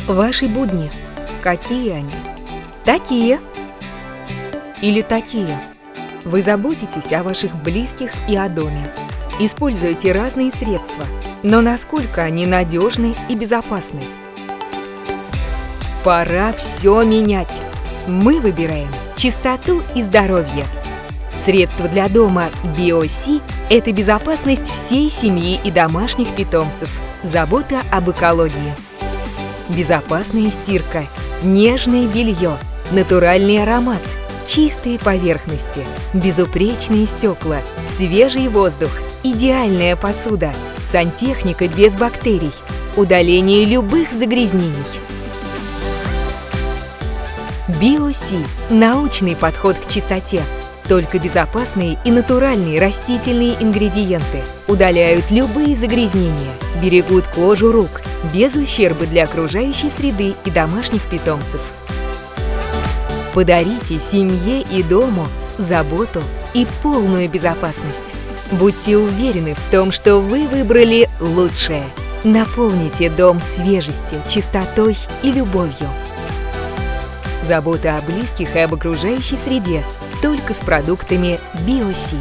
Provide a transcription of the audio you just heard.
Ваши будни. Какие они? Такие. Или такие. Вы заботитесь о ваших близких и о доме. Используете разные средства, но насколько они надежны и безопасны? Пора все менять. Мы выбираем чистоту и здоровье. Средства для дома BioC – это безопасность всей семьи и домашних питомцев, забота об экологии. Безопасная стирка, нежное белье, натуральный аромат, чистые поверхности, безупречные стекла, свежий воздух, идеальная посуда, сантехника без бактерий, удаление любых загрязнений. BioC – научный подход к чистоте. Только безопасные и натуральные растительные ингредиенты удаляют любые загрязнения, берегут кожу рук, без ущерба для окружающей среды и домашних питомцев. Подарите семье и дому заботу и полную безопасность. Будьте уверены в том, что вы выбрали лучшее. Наполните дом свежестью, чистотой и любовью. Забота о близких и об окружающей среде только с продуктами BioC.